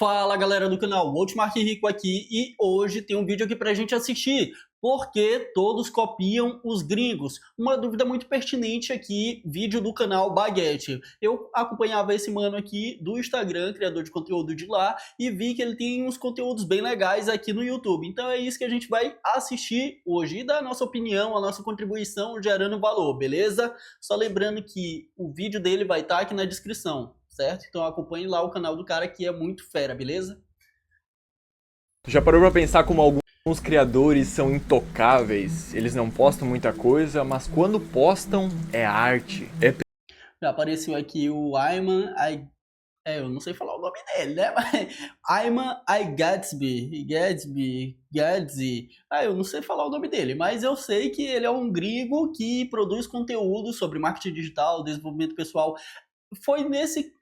Fala galera do canal, Hotmart Rico aqui e hoje tem um vídeo aqui pra gente assistir. Por que todos copiam os gringos? Uma dúvida muito pertinente aqui, vídeo do canal Baguete. Eu acompanhava esse mano aqui do Instagram, criador de conteúdo de lá, e vi que ele tem uns conteúdos bem legais aqui no YouTube. Então é isso que a gente vai assistir hoje e dar a nossa opinião, a nossa contribuição gerando valor, beleza? Só lembrando que o vídeo dele vai estar aqui na descrição, certo? Então acompanhe lá o canal do cara que é muito fera, beleza? Tu já parou pra pensar como alguns criadores são intocáveis? Eles não postam muita coisa, mas quando postam é arte. Já apareceu aqui o Ayman, eu não sei falar o nome dele, né? Mas Ayman Gadsby. Eu não sei falar o nome dele, mas eu sei que ele é um gringo que produz conteúdo sobre marketing digital, desenvolvimento pessoal. Foi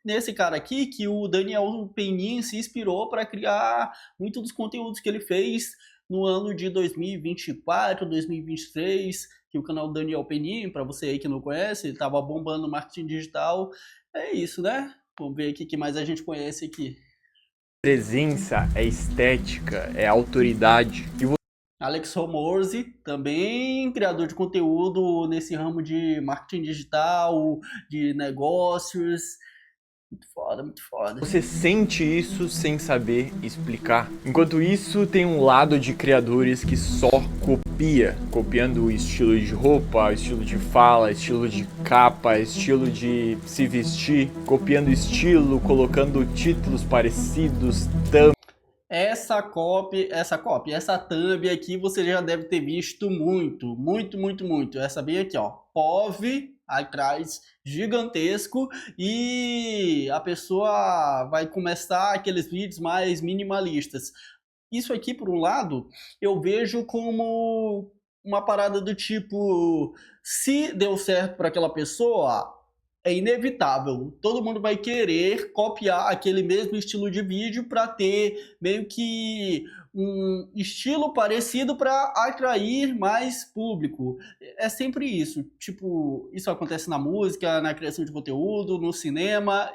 nesse cara aqui que o Daniel Penin se inspirou para criar muito dos conteúdos que ele fez no ano de 2024, 2023, que o canal Daniel Penin, para você aí que não conhece, ele estava bombando marketing digital. É isso, né? Vamos ver aqui o que mais a gente conhece aqui. Presença, é estética, é autoridade. Alex Hormozi, também criador de conteúdo nesse ramo de marketing digital, de negócios. Muito foda, muito foda. Você sente isso sem saber explicar. Enquanto isso, tem um lado de criadores que só copiando o estilo de roupa, estilo de fala, estilo de capa, estilo de se vestir, copiando estilo, colocando títulos parecidos, Essa thumb aqui você já deve ter visto muito. Essa bem aqui, ó, POV atrás, gigantesco, e a pessoa vai começar aqueles vídeos mais minimalistas. Isso aqui, por um lado, eu vejo como uma parada do tipo, se deu certo para aquela pessoa, é inevitável. Todo mundo vai querer copiar aquele mesmo estilo de vídeo para ter meio que um estilo parecido para atrair mais público. É sempre isso. Tipo, isso acontece na música, na criação de conteúdo, no cinema.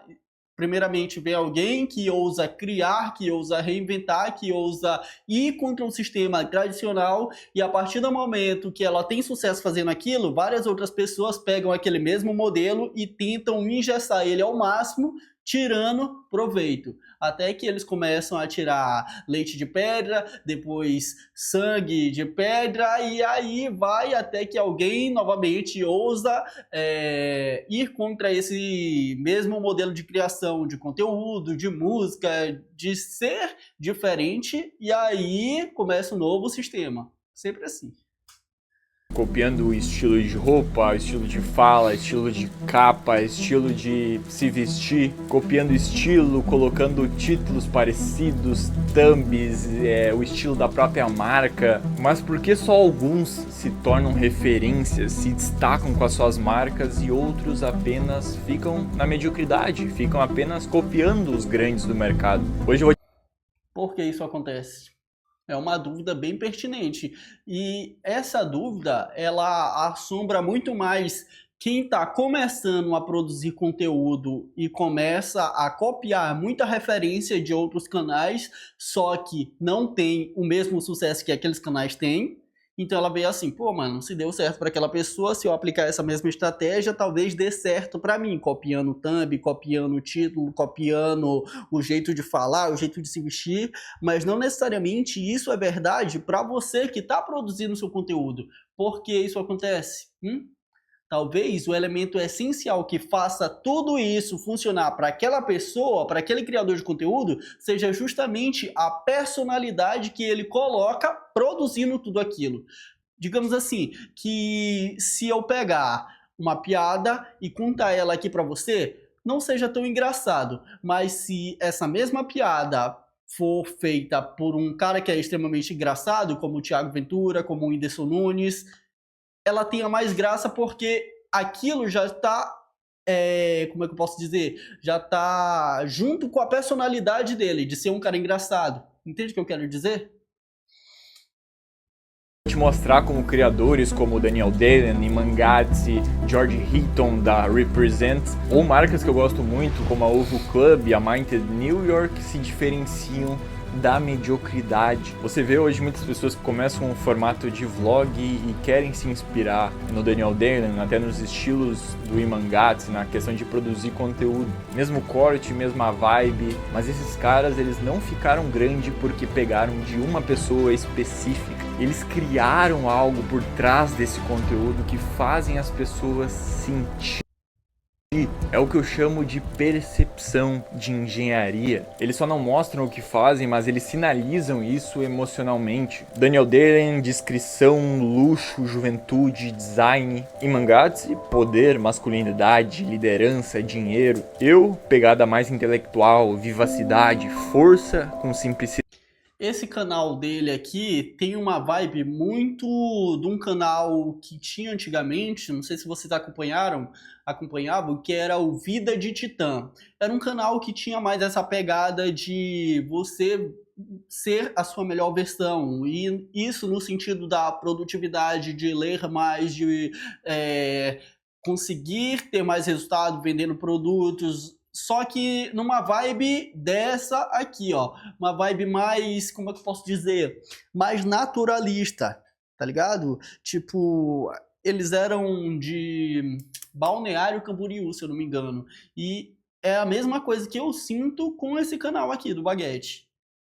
Primeiramente, vem alguém que ousa criar, que ousa reinventar, que ousa ir contra um sistema tradicional, e a partir do momento que ela tem sucesso fazendo aquilo, várias outras pessoas pegam aquele mesmo modelo e tentam engessar ele ao máximo, tirando proveito. Até que eles começam a tirar leite de pedra, depois sangue de pedra, e aí vai até que alguém novamente ousa ir contra esse mesmo modelo de criação de conteúdo, de música, de ser diferente, e aí começa um novo sistema. Sempre assim. copiando o estilo de roupa, estilo de fala, estilo de capa, estilo de se vestir, copiando estilo, colocando títulos parecidos, thumbs, o estilo da própria marca. Mas por que só alguns se tornam referências, se destacam com as suas marcas e outros apenas ficam na mediocridade, ficam apenas copiando os grandes do mercado? Hoje eu vou... Por que isso acontece? É uma dúvida bem pertinente. E essa dúvida, ela assombra muito mais quem está começando a produzir conteúdo e começa a copiar muita referência de outros canais, só que não tem o mesmo sucesso que aqueles canais têm. Então ela veio assim, pô, mano, se deu certo para aquela pessoa, se eu aplicar essa mesma estratégia, talvez dê certo para mim, copiando o thumb, copiando o título, copiando o jeito de falar, o jeito de se vestir, mas não necessariamente isso é verdade para você que está produzindo seu conteúdo. Por que isso acontece? Talvez o elemento essencial que faça tudo isso funcionar para aquela pessoa, para aquele criador de conteúdo, seja justamente a personalidade que ele coloca produzindo tudo aquilo. Digamos assim, que se eu pegar uma piada e contar ela aqui para você, não seja tão engraçado, mas se essa mesma piada for feita por um cara que é extremamente engraçado, como o Thiago Ventura, como o Whindersson Nunes, ela tenha mais graça porque aquilo já está, como é que eu posso dizer? Já está junto com a personalidade dele, de ser um cara engraçado. Entende o que eu quero dizer? te mostrar como criadores como Daniel Dalen, Imangatse, George Heaton da Represent, ou marcas que eu gosto muito como a Ovo Club e a Minded New York se diferenciam da mediocridade. Você vê hoje muitas pessoas que começam um formato de vlog e querem se inspirar no Daniel Dalen, até nos estilos do Imangatse, na questão de produzir conteúdo. Mesmo corte, mesma vibe, mas esses caras, eles não ficaram grandes porque pegaram de uma pessoa específica. Eles criaram algo por trás desse conteúdo que fazem as pessoas sentir. É o que eu chamo de percepção de engenharia. Eles só não mostram o que fazem, mas eles sinalizam isso emocionalmente. Daniel Dalen, descrição, luxo, juventude, design. Imangatse, poder, masculinidade, liderança, dinheiro. Eu, pegada mais intelectual, vivacidade, força com simplicidade. Esse canal dele aqui tem uma vibe muito de um canal que tinha antigamente, não sei se vocês acompanhavam, que era o Vida de Titã. Era um canal que tinha mais essa pegada de você ser a sua melhor versão, e isso no sentido da produtividade, de ler mais, de conseguir ter mais resultado vendendo produtos. Só que numa vibe dessa aqui, ó. Uma vibe mais, como é que eu posso dizer? Mais naturalista, tá ligado? Tipo, eles eram de Balneário Camboriú, se eu não me engano. E é a mesma coisa que eu sinto com esse canal aqui, do Baguete.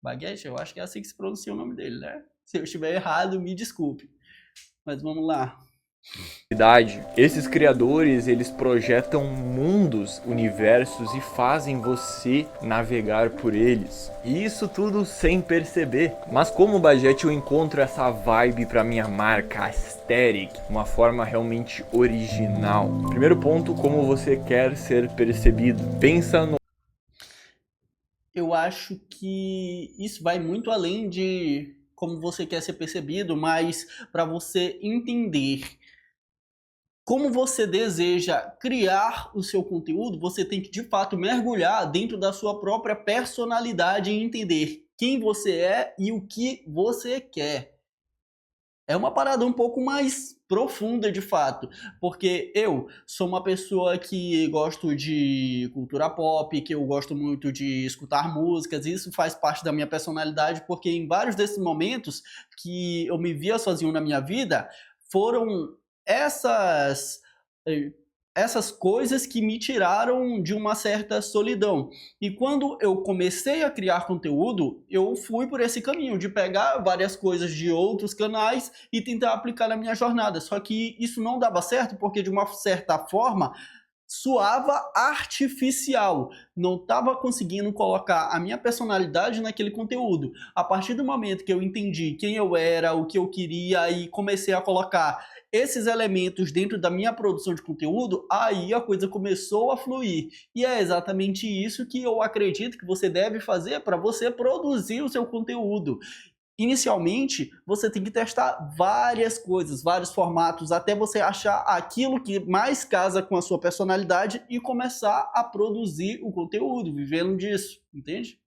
Baguete, eu acho que é assim que se pronuncia o nome dele, né? Se eu estiver errado, me desculpe. Mas vamos lá. Esses criadores, eles projetam mundos, universos e fazem você navegar por eles. E isso tudo sem perceber. Mas como Bagete eu encontro essa vibe para minha marca aesthetic, uma forma realmente original. Primeiro ponto, como você quer ser percebido. Pensa no... Eu acho que isso vai muito além de como você quer ser percebido, mas para você entender como você deseja criar o seu conteúdo, você tem que de fato mergulhar dentro da sua própria personalidade e entender quem você é e o que você quer. É uma parada um pouco mais profunda de fato, porque eu sou uma pessoa que gosto de cultura pop, que eu gosto muito de escutar músicas, e isso faz parte da minha personalidade, porque em vários desses momentos que eu me via sozinho na minha vida, foram essas essas coisas que me tiraram de uma certa solidão. E quando eu comecei a criar conteúdo, eu fui por esse caminho de pegar várias coisas de outros canais e tentar aplicar na minha jornada. Só que isso não dava certo porque, de uma certa forma, soava artificial. Não estava conseguindo colocar a minha personalidade naquele conteúdo. A partir do momento que eu entendi quem eu era, o que eu queria e comecei a colocar esses elementos dentro da minha produção de conteúdo, aí a coisa começou a fluir. E é exatamente isso que eu acredito que você deve fazer para você produzir o seu conteúdo. Inicialmente, você tem que testar várias coisas, vários formatos, até você achar aquilo que mais casa com a sua personalidade e começar a produzir o conteúdo, vivendo disso, entende?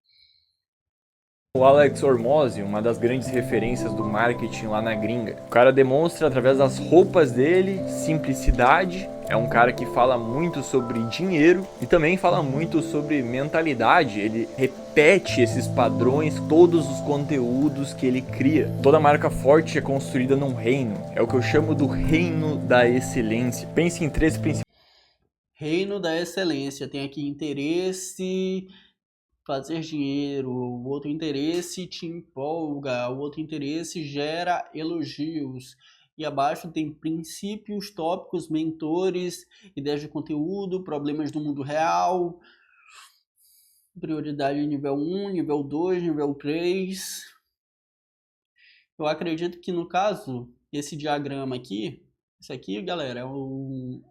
O Alex Hormozi, uma das grandes referências do marketing lá na gringa. O cara demonstra através das roupas dele simplicidade. É um cara que fala muito sobre dinheiro e também fala muito sobre mentalidade. Ele repete esses padrões, todos os conteúdos que ele cria. Toda marca forte é construída num reino. É o que eu chamo do reino da excelência. Pense em três princípios. Reino da excelência. Tem aqui interesse, fazer dinheiro, o outro interesse te empolga, o outro interesse gera elogios. E abaixo tem princípios, tópicos, mentores, ideias de conteúdo, problemas do mundo real, prioridade nível 1, nível 2, nível 3. Eu acredito que no caso, esse diagrama aqui, isso aqui, galera,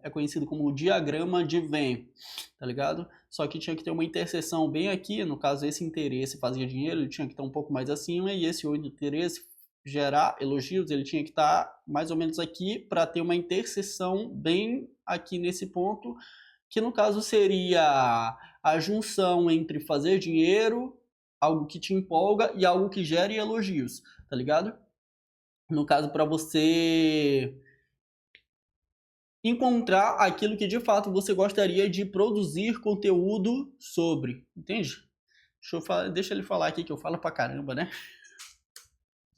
é conhecido como o diagrama de Venn, tá ligado? Só que tinha que ter uma interseção bem aqui, no caso esse interesse fazia dinheiro, ele tinha que estar um pouco mais acima, e esse outro interesse gerar elogios, ele tinha que estar mais ou menos aqui para ter uma interseção bem aqui nesse ponto, que no caso seria a junção entre fazer dinheiro, algo que te empolga, e algo que gere elogios, tá ligado? No caso, para você encontrar aquilo que de fato você gostaria de produzir conteúdo sobre, entende? Deixa ele falar aqui que eu falo pra caramba, né?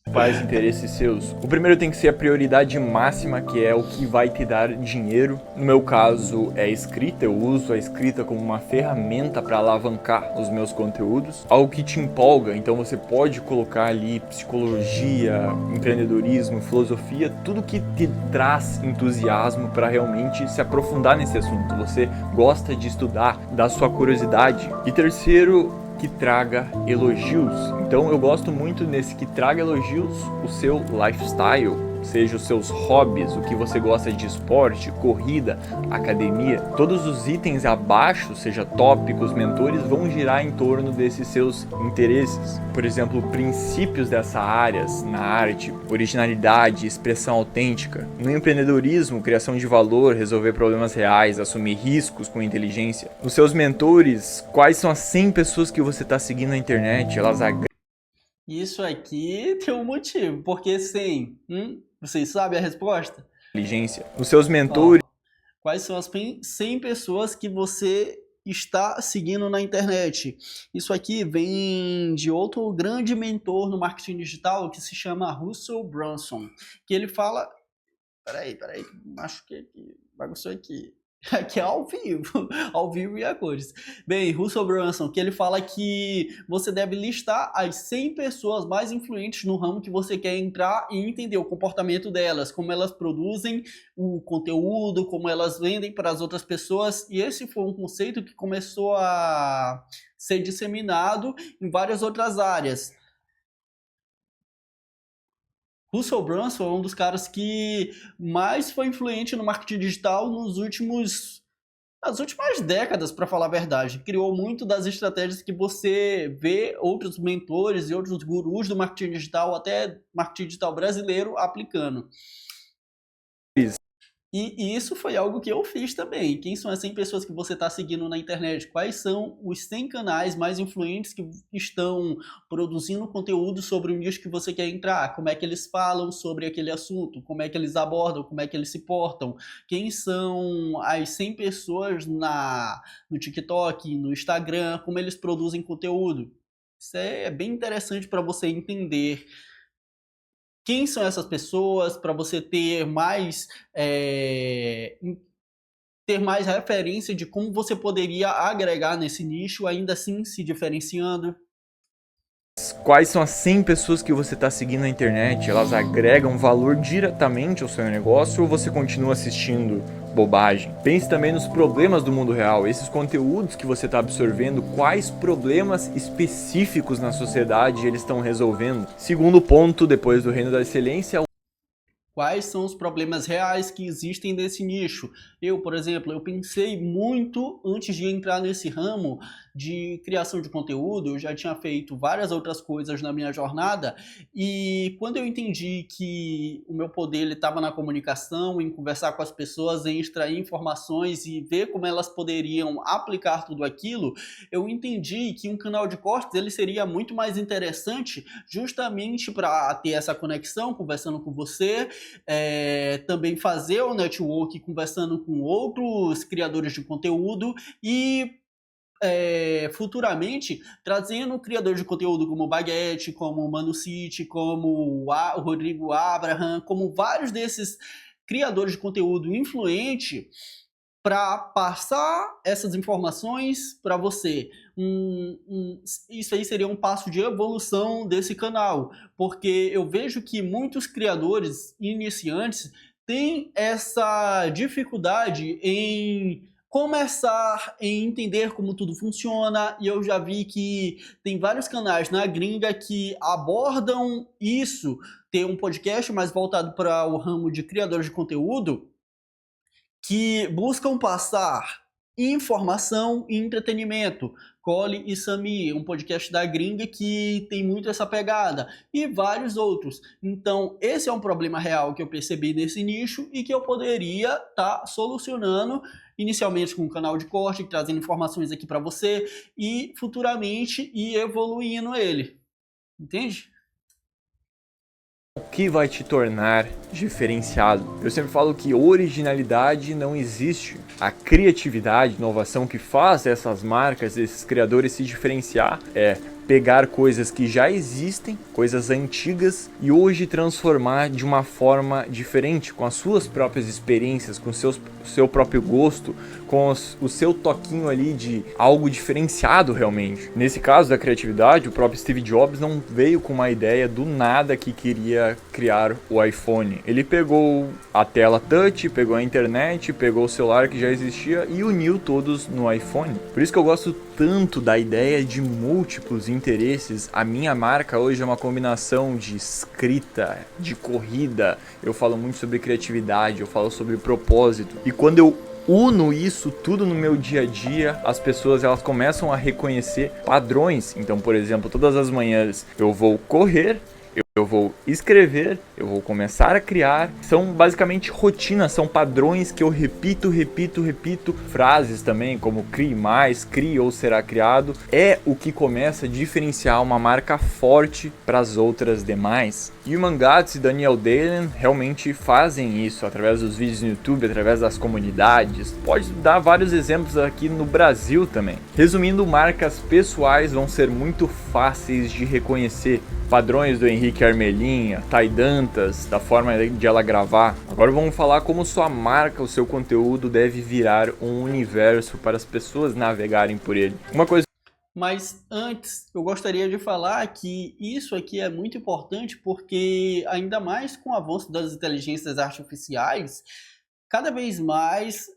Principais interesses seus. O primeiro tem que ser a prioridade máxima, que é o que vai te dar dinheiro. No meu caso é a escrita, eu uso a escrita como uma ferramenta para alavancar os meus conteúdos. Algo que te empolga, então você pode colocar ali psicologia, empreendedorismo, filosofia, tudo que te traz entusiasmo para realmente se aprofundar nesse assunto. Você gosta de estudar, da sua curiosidade. E terceiro, que traga elogios. Então eu gosto muito nesse que traga elogios o seu lifestyle, seja os seus hobbies, o que você gosta de esporte, corrida, academia. Todos os itens abaixo, seja tópicos, mentores, vão girar em torno desses seus interesses. Por exemplo, princípios dessa área na arte, originalidade, expressão autêntica. No empreendedorismo, criação de valor, resolver problemas reais, assumir riscos com inteligência. Nos seus mentores, quais são as 100 pessoas que você está seguindo na internet? Elas agregam. Isso aqui tem um motivo, porque sim, vocês sabem a resposta? Inteligência. Nos seus mentores. Quais são as 100 pessoas que você está seguindo na internet? Isso aqui vem de outro grande mentor no marketing digital que se chama Russell Brunson, que ele fala... Peraí, acho que bagunçou aqui. Aqui é ao vivo e a cores. Bem, Russell Brunson, que ele fala que você deve listar as 100 pessoas mais influentes no ramo que você quer entrar e entender o comportamento delas, como elas produzem o conteúdo, como elas vendem para as outras pessoas. E esse foi um conceito que começou a ser disseminado em várias outras áreas. Russell Brunson é um dos caras que mais foi influente no marketing digital nas últimas décadas, para falar a verdade. Criou muito das estratégias que você vê outros mentores e outros gurus do marketing digital, até marketing digital brasileiro, aplicando. E isso foi algo que eu fiz também. Quem são as 100 pessoas que você está seguindo na internet? Quais são os 100 canais mais influentes que estão produzindo conteúdo sobre o nicho que você quer entrar? Como é que eles falam sobre aquele assunto? Como é que eles abordam? Como é que eles se portam? Quem são as 100 pessoas no TikTok, no Instagram? Como eles produzem conteúdo? Isso é bem interessante para você entender quem são essas pessoas, para você ter mais referência de como você poderia agregar nesse nicho, ainda assim se diferenciando. Quais são as 100 pessoas que você está seguindo na internet? Elas agregam valor diretamente ao seu negócio ou você continua assistindo bobagem? Pense também nos problemas do mundo real. Esses conteúdos que você está absorvendo, quais problemas específicos na sociedade eles estão resolvendo? Segundo ponto, depois do reino da excelência... Quais são os problemas reais que existem nesse nicho? Eu, por exemplo, eu pensei muito antes de entrar nesse ramo de criação de conteúdo. Eu já tinha feito várias outras coisas na minha jornada e quando eu entendi que o meu poder estava na comunicação, em conversar com as pessoas, em extrair informações e ver como elas poderiam aplicar tudo aquilo, eu entendi que um canal de cortes ele seria muito mais interessante justamente para ter essa conexão, conversando com você, também fazer o network conversando com outros criadores de conteúdo e futuramente trazendo criadores de conteúdo como o Baguete, como o Mano City, como o Rodrigo Abraham, como vários desses criadores de conteúdo influente para passar essas informações para você. Isso aí seria um passo de evolução desse canal, porque eu vejo que muitos criadores iniciantes têm essa dificuldade em começar a entender como tudo funciona, e eu já vi que tem vários canais na gringa que abordam isso, ter um podcast mais voltado para o ramo de criadores de conteúdo, que buscam passar informação e entretenimento. Cole e Sami, um podcast da gringa que tem muito essa pegada, e vários outros. Então, esse é um problema real que eu percebi nesse nicho e que eu poderia estar solucionando inicialmente com um canal de corte, trazendo informações aqui para você e futuramente ir evoluindo ele. Entende? O que vai te tornar diferenciado? Eu sempre falo que originalidade não existe. A criatividade, inovação que faz essas marcas, esses criadores se diferenciar é pegar coisas que já existem, coisas antigas, e hoje transformar de uma forma diferente, com as suas próprias experiências, com o seu próprio gosto, com o seu toquinho ali de algo diferenciado realmente. Nesse caso da criatividade, o próprio Steve Jobs não veio com uma ideia do nada que queria criar o iPhone. Ele pegou a tela touch, pegou a internet, pegou o celular que já existia e uniu todos no iPhone. Por isso que eu gosto tanto da ideia de múltiplos interesses. A minha marca hoje é uma combinação de escrita, de corrida. Eu falo muito sobre criatividade, eu falo sobre propósito. E quando eu uno isso tudo no meu dia a dia, as pessoas elas começam a reconhecer padrões. Então, por exemplo, todas as manhãs eu vou correr, eu vou escrever, eu vou começar a criar. São basicamente rotinas, são padrões que eu repito. Frases também, como crie mais, crie ou será criado. É o que começa a diferenciar uma marca forte para as outras demais. E o Mangatsu e Daniel Dalen realmente fazem isso através dos vídeos no YouTube, através das comunidades. Pode dar vários exemplos aqui no Brasil também. Resumindo, marcas pessoais vão ser muito fáceis de reconhecer. Padrões do Henrique Armelinha, Thay Dantas, da forma de ela gravar. Agora vamos falar como sua marca, o seu conteúdo deve virar um universo para as pessoas navegarem por ele. Uma coisa. Mas antes, eu gostaria de falar que isso aqui é muito importante porque, ainda mais com o avanço das inteligências artificiais, cada vez mais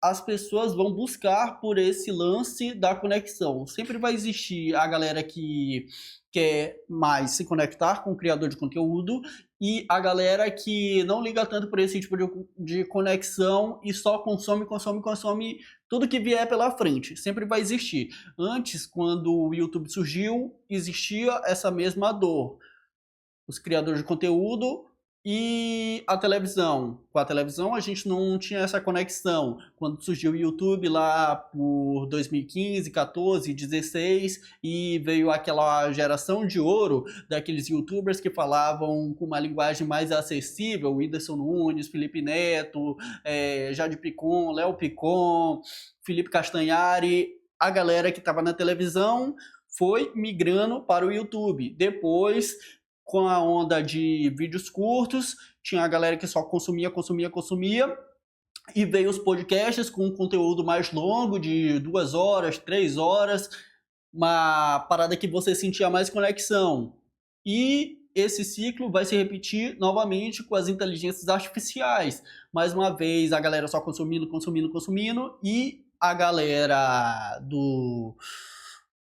as pessoas vão buscar por esse lance da conexão. Sempre vai existir a galera que quer mais se conectar com o criador de conteúdo e a galera que não liga tanto por esse tipo de conexão e só consome tudo que vier pela frente. Sempre vai existir. Antes, quando o YouTube surgiu, existia essa mesma dor. Os criadores de conteúdo e a televisão. Com a televisão a gente não tinha essa conexão. Quando surgiu o YouTube lá por 2015, 14, 16 e veio aquela geração de ouro daqueles youtubers que falavam com uma linguagem mais acessível, Whindersson Nunes, Felipe Neto, Jade Picon, Léo Picon, Felipe Castanhari, a galera que estava na televisão foi migrando para o YouTube. Depois, com a onda de vídeos curtos, tinha a galera que só consumia, e veio os podcasts com um conteúdo mais longo, de 2 horas, 3 horas, uma parada que você sentia mais conexão. E esse ciclo vai se repetir novamente com as inteligências artificiais. Mais uma vez, a galera só consumindo, e a galera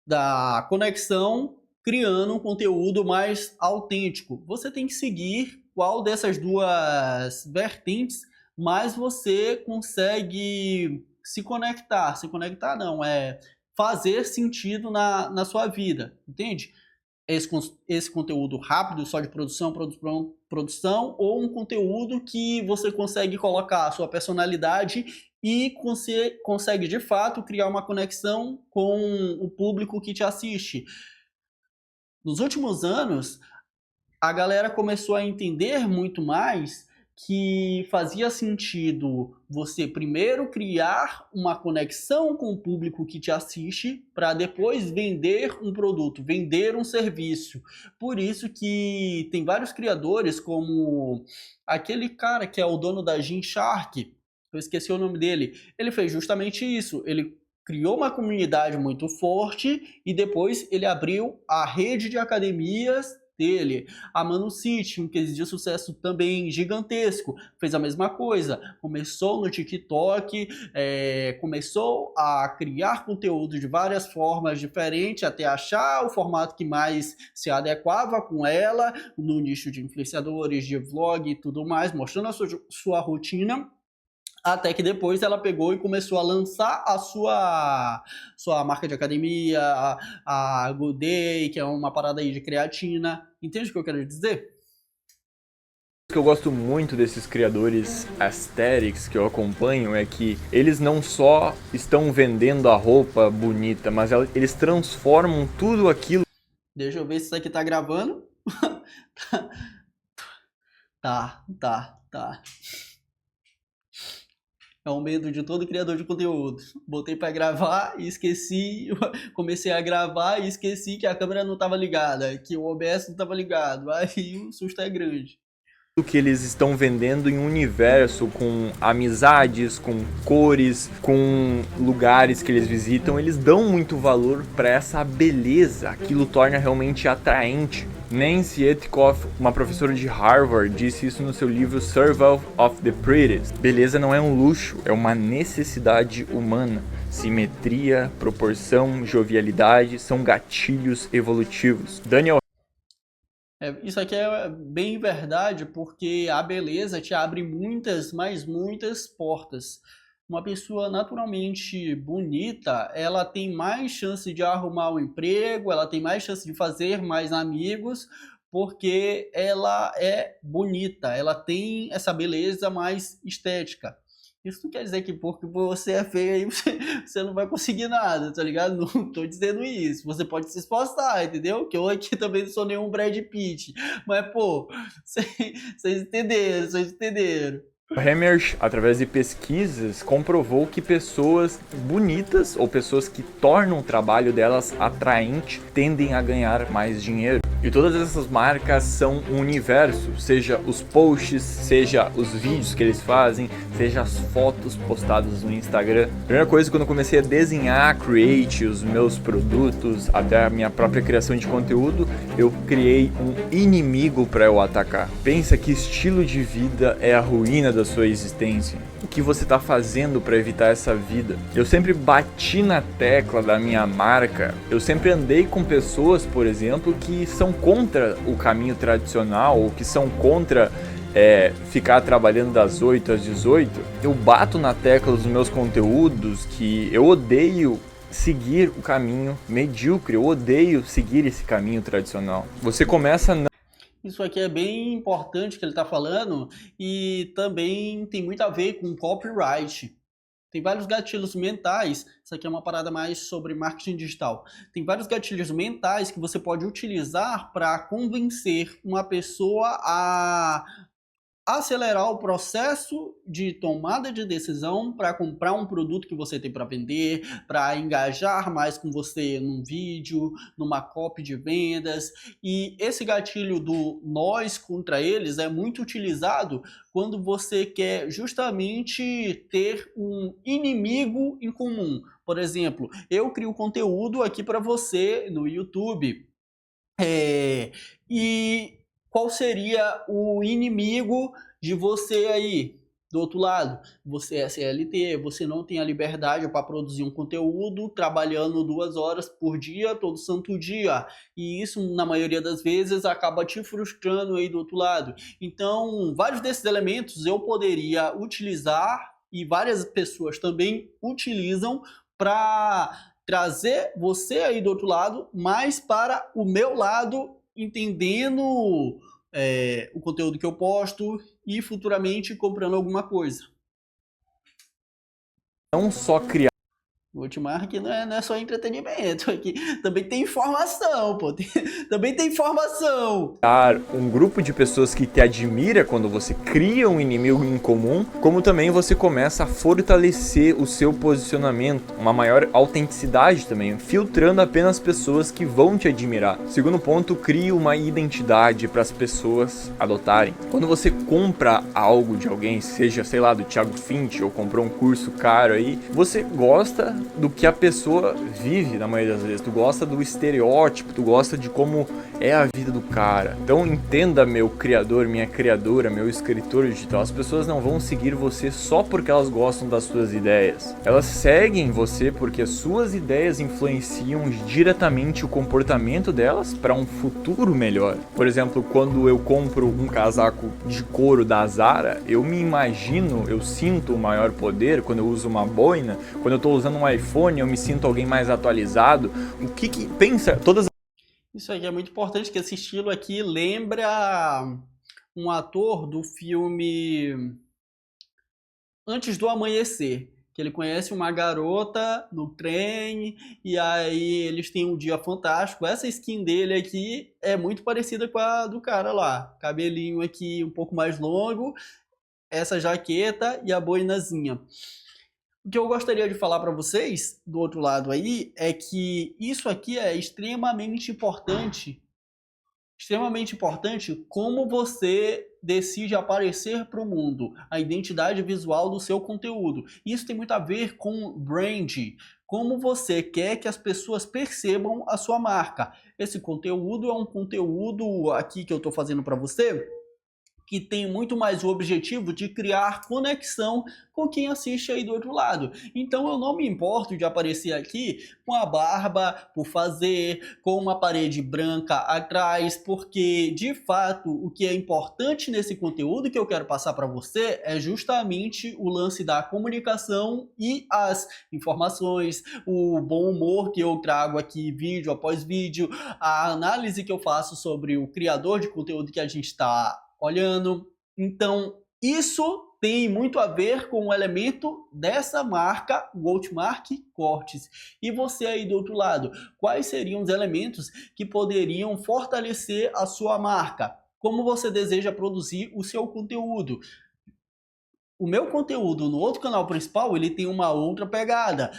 da conexão criando um conteúdo mais autêntico. Você tem que seguir qual dessas duas vertentes mais você consegue se conectar. Se conectar não, é fazer sentido na sua vida, entende? Esse conteúdo rápido, só de produção, ou um conteúdo que você consegue colocar a sua personalidade e consegue de fato criar uma conexão com o público que te assiste. Nos últimos anos, a galera começou a entender muito mais que fazia sentido você primeiro criar uma conexão com o público que te assiste para depois vender um produto, vender um serviço. Por isso que tem vários criadores, como aquele cara que é o dono da Gymshark, eu esqueci o nome dele, ele fez justamente isso, ele criou uma comunidade muito forte e depois ele abriu a rede de academias dele. A Manu City, um case de sucesso também gigantesco, fez a mesma coisa. Começou no TikTok, começou a criar conteúdo de várias formas diferentes até achar o formato que mais se adequava com ela, no nicho de influenciadores, de vlog e tudo mais, mostrando a sua rotina. Até que depois ela pegou e começou a lançar a sua marca de academia, a Good Day, que é uma parada aí de creatina. Entende o que eu quero dizer? O que eu gosto muito desses criadores aesthetics que eu acompanho é que eles não só estão vendendo a roupa bonita, mas eles transformam tudo aquilo. Deixa eu ver se isso aqui tá gravando. Tá. É o medo de todo criador de conteúdo. Botei pra gravar e esqueci. Comecei a gravar e esqueci que a câmera não tava ligada, que o OBS não tava ligado. Aí o susto é grande. Que eles estão vendendo em um universo com amizades, com cores, com lugares que eles visitam, eles dão muito valor para essa beleza, aquilo torna realmente atraente. Nancy Etikoff, uma professora de Harvard, disse isso no seu livro Survival of the Prettiest. Beleza não é um luxo, é uma necessidade humana. Simetria, proporção, jovialidade são gatilhos evolutivos. Daniel Isso aqui é bem verdade, porque a beleza te abre muitas, mas muitas portas. Uma pessoa naturalmente bonita, ela tem mais chance de arrumar um emprego, ela tem mais chance de fazer mais amigos, porque ela é bonita, ela tem essa beleza mais estética. Isso não quer dizer que porque você é feio aí você não vai conseguir nada, tá ligado? Não tô dizendo isso. Você pode se esforçar, entendeu? Que eu aqui também não sou nenhum Brad Pitt. Mas, pô, vocês entenderam. Hemmerich, através de pesquisas, comprovou que pessoas bonitas ou pessoas que tornam o trabalho delas atraente tendem a ganhar mais dinheiro. E todas essas marcas são um universo, seja os posts, seja os vídeos que eles fazem, seja as fotos postadas no Instagram. A primeira coisa, quando eu comecei a desenhar, create os meus produtos, até a minha própria criação de conteúdo, eu criei um inimigo para eu atacar. Pensa que estilo de vida é a ruína da sua existência. O que você está fazendo para evitar essa vida? Eu sempre bati na tecla da minha marca. Eu sempre andei com pessoas, por exemplo, que são contra o caminho tradicional ou que são contra ficar trabalhando das 8 às 18. Eu bato na tecla dos meus conteúdos que eu odeio seguir o caminho medíocre, eu odeio seguir esse caminho tradicional. Você começa a Isso aqui é bem importante que ele está falando e também tem muito a ver com copyright. Tem vários gatilhos mentais, isso aqui é uma parada mais sobre marketing digital. Tem vários gatilhos mentais que você pode utilizar para convencer uma pessoa a acelerar o processo de tomada de decisão para comprar um produto que você tem para vender, para engajar mais com você num vídeo, numa copy de vendas. E esse gatilho do nós contra eles é muito utilizado quando você quer justamente ter um inimigo em comum. Por exemplo, eu crio conteúdo aqui para você no YouTube. E qual seria o inimigo de você aí do outro lado? Você é CLT, você não tem a liberdade para produzir um conteúdo trabalhando 2 horas por dia, todo santo dia. E isso, na maioria das vezes, acaba te frustrando aí do outro lado. Então, vários desses elementos eu poderia utilizar e várias pessoas também utilizam para trazer você aí do outro lado mais para o meu lado, entendendo o conteúdo que eu posto e futuramente comprando alguma coisa. não só criar O Hotmart aqui não é só entretenimento, aqui também tem informação, pô. Também tem informação. um grupo de pessoas que te admira quando você cria um inimigo em comum, como também você começa a fortalecer o seu posicionamento, uma maior autenticidade também, filtrando apenas pessoas que vão te admirar. Segundo ponto, crie uma identidade para as pessoas adotarem. Quando você compra algo de alguém, seja, sei lá, do Thiago Finch, ou comprou um curso caro aí, você gosta do que a pessoa vive na maioria das vezes, tu gosta do estereótipo, tu gosta de como é a vida do cara. Então entenda, meu criador, minha criadora, meu escritor digital, as pessoas não vão seguir você só porque elas gostam das suas ideias. Elas seguem você porque as suas ideias influenciam diretamente o comportamento delas para um futuro melhor. Por exemplo, quando eu compro um casaco de couro da Zara, eu me imagino, eu sinto o maior poder quando eu uso uma boina, quando eu estou usando um iPhone, eu me sinto alguém mais atualizado. O que pensa todas. Isso aqui é muito importante, que esse estilo aqui lembra um ator do filme Antes do Amanhecer, que ele conhece uma garota no trem e aí eles têm um dia fantástico. Essa skin dele aqui é muito parecida com a do cara lá. Cabelinho aqui um pouco mais longo, essa jaqueta e a boinazinha. O que eu gostaria de falar para vocês, do outro lado aí, é que isso aqui é extremamente importante como você decide aparecer para o mundo, a identidade visual do seu conteúdo. Isso tem muito a ver com brand, como você quer que as pessoas percebam a sua marca. Esse conteúdo é um conteúdo aqui que eu estou fazendo para você, que tem muito mais o objetivo de criar conexão com quem assiste aí do outro lado. Então eu não me importo de aparecer aqui com a barba por fazer, com uma parede branca atrás, porque de fato o que é importante nesse conteúdo que eu quero passar para você é justamente o lance da comunicação e as informações, o bom humor que eu trago aqui vídeo após vídeo, a análise que eu faço sobre o criador de conteúdo que a gente está olhando. Então, isso tem muito a ver com o elemento dessa marca, Goldmark Cortes. E você aí do outro lado, quais seriam os elementos que poderiam fortalecer a sua marca? Como você deseja produzir o seu conteúdo? O meu conteúdo no outro canal principal, ele tem uma outra pegada.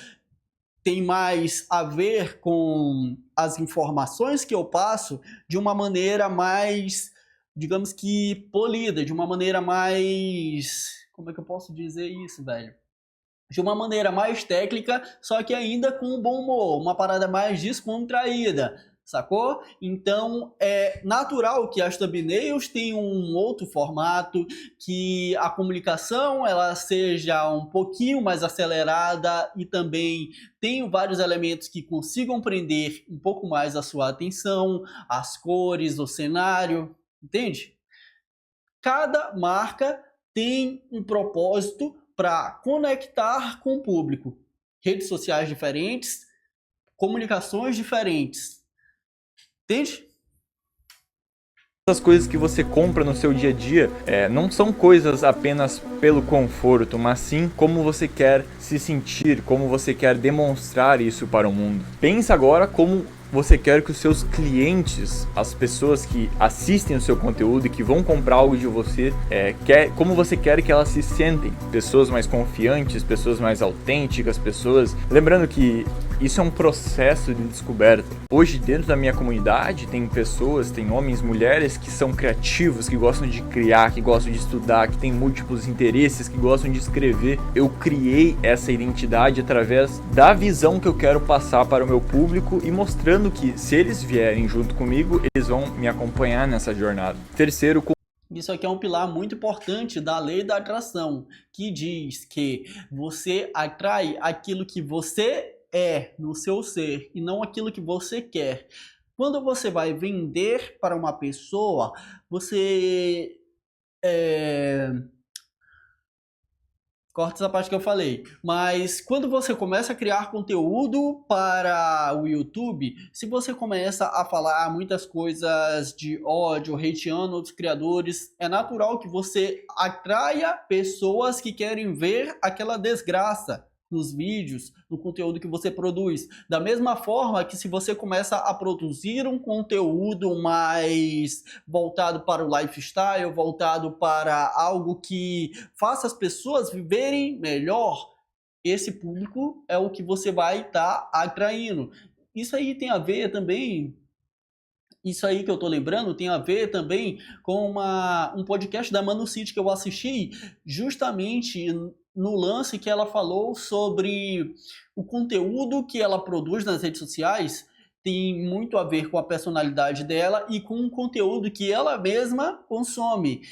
Tem mais a ver com as informações que eu passo de uma maneira mais, digamos que polida, de uma maneira mais... Como é que eu posso dizer isso, velho? De uma maneira mais técnica, só que ainda com um bom humor, uma parada mais descontraída, sacou? Então é natural que as thumbnails tenham um outro formato, que a comunicação ela seja um pouquinho mais acelerada e também tenha vários elementos que consigam prender um pouco mais a sua atenção, as cores, o cenário, entende? Cada marca tem um propósito para conectar com o público. Redes sociais diferentes, comunicações diferentes. Entende? As coisas que você compra no seu dia a dia não são coisas apenas pelo conforto, mas sim como você quer se sentir, como você quer demonstrar isso para o mundo. Pensa agora como você quer que os seus clientes, as pessoas que assistem o seu conteúdo e que vão comprar algo de você, como você quer que elas se sentem. Pessoas mais confiantes, pessoas mais autênticas, pessoas... Lembrando que isso é um processo de descoberta. Hoje, dentro da minha comunidade, tem pessoas, tem homens, mulheres que são criativos, que gostam de criar, que gostam de estudar, que têm múltiplos interesses, que gostam de escrever. Eu criei essa identidade através da visão que eu quero passar para o meu público e mostrando que se eles vierem junto comigo, eles vão me acompanhar nessa jornada. Terceiro, isso aqui é um pilar muito importante da lei da atração, que diz que você atrai aquilo que você é no seu ser e não aquilo que você quer. Quando você vai vender para uma pessoa, você corta essa parte que eu falei. Mas quando você começa a criar conteúdo para o YouTube, se você começa a falar muitas coisas de ódio, hateando outros criadores, é natural que você atraia pessoas que querem ver aquela desgraça nos vídeos, no conteúdo que você produz. Da mesma forma que se você começa a produzir um conteúdo mais voltado para o lifestyle, voltado para algo que faça as pessoas viverem melhor, esse público é o que você vai estar atraindo. Isso aí tem a ver também... Isso aí que eu tô lembrando tem a ver também com um podcast da Manu City que eu assisti justamente no lance que ela falou sobre o conteúdo que ela produz nas redes sociais tem muito a ver com a personalidade dela e com o conteúdo que ela mesma consome.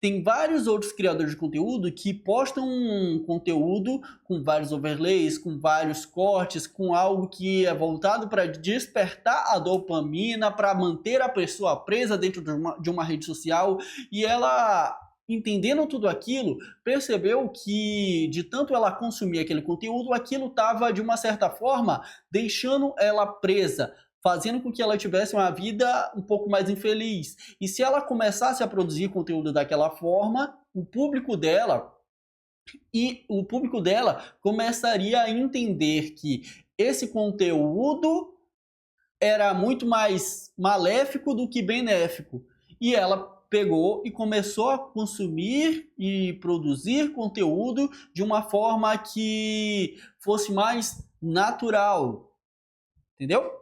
Tem vários outros criadores de conteúdo que postam um conteúdo com vários overlays, com vários cortes, com algo que é voltado para despertar a dopamina, para manter a pessoa presa dentro de uma rede social. E ela, entendendo tudo aquilo, percebeu que de tanto ela consumir aquele conteúdo, aquilo estava, de uma certa forma, deixando ela presa, fazendo com que ela tivesse uma vida um pouco mais infeliz. E se ela começasse a produzir conteúdo daquela forma, o público dela E o público dela começaria a entender que esse conteúdo era muito mais maléfico do que benéfico. E ela pegou e começou a consumir e produzir conteúdo de uma forma que fosse mais natural. Entendeu?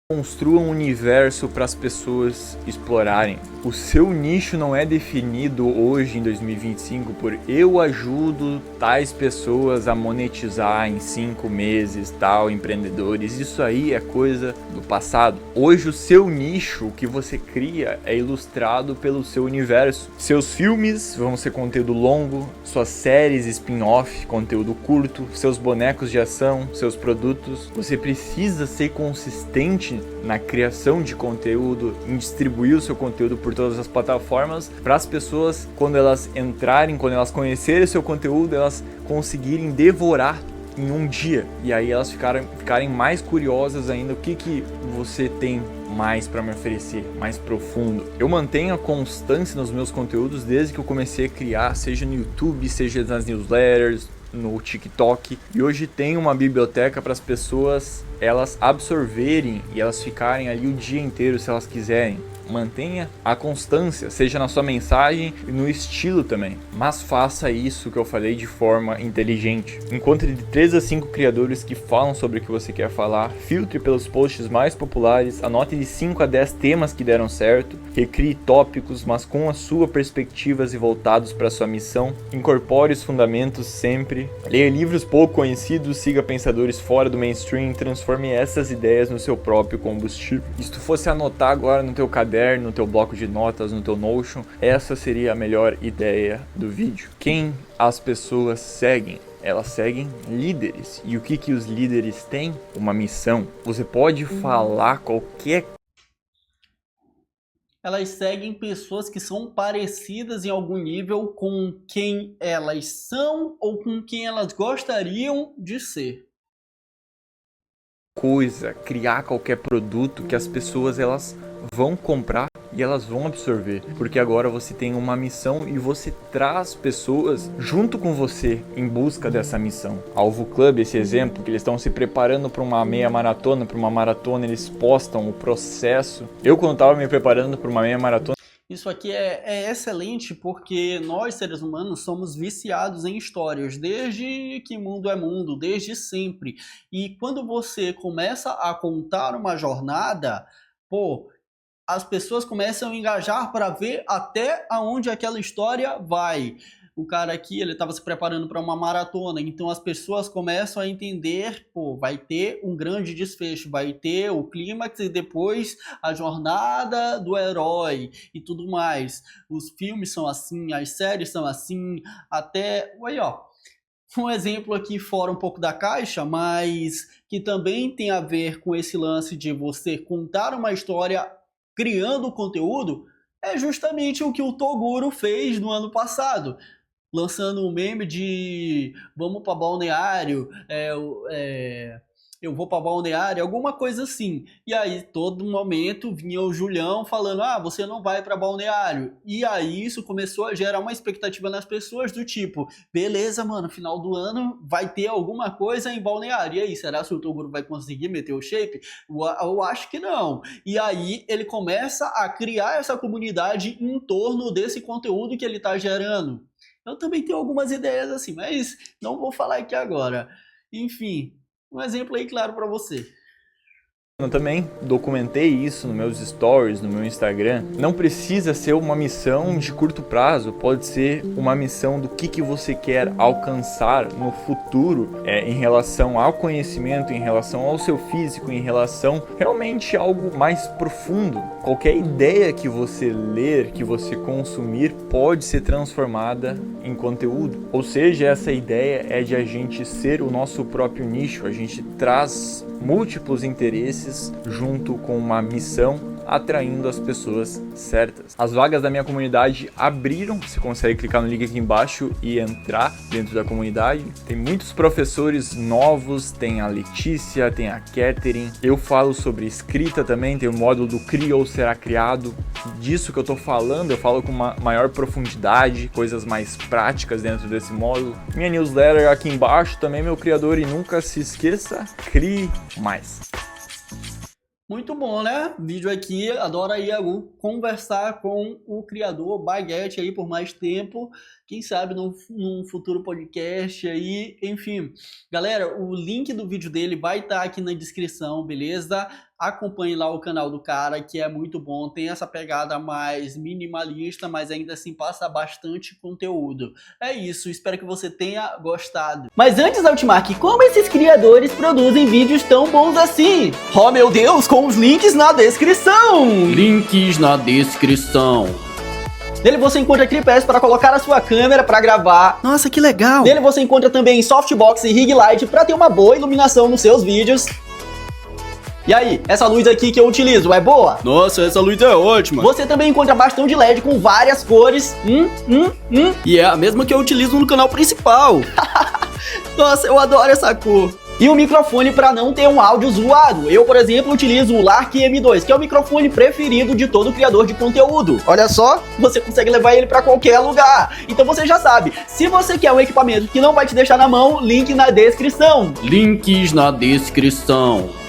Construa um universo para as pessoas explorarem. O seu nicho não é definido hoje em 2025 por eu ajudo tais pessoas a monetizar em 5 meses, tal, empreendedores. Isso aí é coisa do passado. Hoje o seu nicho, o que você cria, é ilustrado pelo seu universo. Seus filmes vão ser conteúdo longo, suas séries spin-off, conteúdo curto, seus bonecos de ação, seus produtos. Você precisa ser consistente na criação de conteúdo, em distribuir o seu conteúdo por todas as plataformas, para as pessoas, quando elas entrarem, quando elas conhecerem o seu conteúdo, elas conseguirem devorar em um dia. E aí elas ficarem mais curiosas ainda, o que você tem mais para me oferecer, mais profundo. Eu mantenho a constância nos meus conteúdos desde que eu comecei a criar, seja no YouTube, seja nas newsletters, no TikTok, e hoje tem uma biblioteca para as pessoas elas absorverem e elas ficarem ali o dia inteiro se elas quiserem. Mantenha a constância, seja na sua mensagem e no estilo também, mas faça isso que eu falei de forma inteligente. Encontre de 3 a 5 criadores que falam sobre o que você quer falar, filtre pelos posts mais populares, anote de 5 a 10 temas que deram certo, recrie tópicos, mas com as suas perspectivas e voltados para a sua missão, incorpore os fundamentos sempre, leia livros pouco conhecidos, siga pensadores fora do mainstream, transforme essas ideias no seu próprio combustível. E se tu fosse anotar agora no teu caderno, no teu bloco de notas, no teu Notion, essa seria a melhor ideia do vídeo. Quem as pessoas seguem? Elas seguem líderes. E o que os líderes têm? Uma missão. Você pode falar qualquer... Elas seguem pessoas que são parecidas em algum nível com quem elas são ou com quem elas gostariam de ser. Criar qualquer produto que as pessoas elas vão comprar e elas vão absorver, porque agora você tem uma missão e você traz pessoas junto com você em busca dessa missão. Alvo Club, esse exemplo, que eles estão se preparando para uma meia maratona, para uma maratona, eles postam o processo. Eu, quando estava me preparando para uma meia maratona, isso aqui é excelente porque nós, seres humanos, somos viciados em histórias, desde que mundo é mundo, desde sempre. E quando você começa a contar uma jornada, as pessoas começam a engajar para ver até aonde aquela história vai. O cara aqui, ele estava se preparando para uma maratona, então as pessoas começam a entender, vai ter um grande desfecho, vai ter o clímax e depois a jornada do herói e tudo mais. Os filmes são assim, as séries são assim, até... Aí, ó, um exemplo aqui fora um pouco da caixa, mas que também tem a ver com esse lance de você contar uma história criando conteúdo, é justamente o que o Toguro fez no ano passado. Lançando um meme de vamos para balneário, eu vou para balneário, alguma coisa assim. E aí, todo momento, vinha o Julião falando, você não vai para balneário. E aí, isso começou a gerar uma expectativa nas pessoas do tipo, beleza, mano, final do ano vai ter alguma coisa em balneário. E aí, será que o Toguro vai conseguir meter o shape? Eu acho que não. E aí, ele começa a criar essa comunidade em torno desse conteúdo que ele tá gerando. Eu também tenho algumas ideias assim, mas não vou falar aqui agora. Enfim, um exemplo aí claro para você. Eu também documentei isso nos meus stories, no meu Instagram. Não precisa ser uma missão de curto prazo, pode ser uma missão do que você quer alcançar no futuro, em relação ao conhecimento, em relação ao seu físico, em relação realmente a algo mais profundo. Qualquer ideia que você ler, que você consumir, pode ser transformada em conteúdo. Ou seja, essa ideia é de a gente ser o nosso próprio nicho, a gente traz múltiplos interesses junto com uma missão, atraindo as pessoas certas. As vagas da minha comunidade abriram, você consegue clicar no link aqui embaixo e entrar dentro da comunidade. Tem muitos professores novos, tem a Letícia, tem a Catherine. Eu falo sobre escrita também, tem o módulo do Cria ou Será Criado. disso que eu tô falando, eu falo com uma maior profundidade, coisas mais práticas dentro desse módulo. Minha newsletter aqui embaixo também, meu criador, e nunca se esqueça, crie mais. Muito bom, né? Vídeo aqui, adoraria conversar com o criador Baguete aí por mais tempo, quem sabe num futuro podcast aí, enfim. Galera, o link do vídeo dele vai estar aqui na descrição, beleza? Acompanhe lá o canal do cara, que é muito bom, tem essa pegada mais minimalista, mas ainda assim passa bastante conteúdo. É isso, espero que você tenha gostado. Mas antes, Altmark, como esses criadores produzem vídeos tão bons assim? Oh meu Deus, com os links na descrição! Links na descrição. Nele você encontra tripés para colocar a sua câmera para gravar. Nossa, que legal! Nele você encontra também softbox e rig light para ter uma boa iluminação nos seus vídeos. E aí, essa luz aqui que eu utilizo, é boa? Nossa, essa luz é ótima. Você também encontra bastão de LED com várias cores. E é a mesma que eu utilizo no canal principal. Nossa, eu adoro essa cor. E o microfone para não ter um áudio zoado. Eu, por exemplo, utilizo o Lark M2, que é o microfone preferido de todo criador de conteúdo. Olha só, você consegue levar ele para qualquer lugar. Então você já sabe, se você quer um equipamento que não vai te deixar na mão, link na descrição. Links na descrição.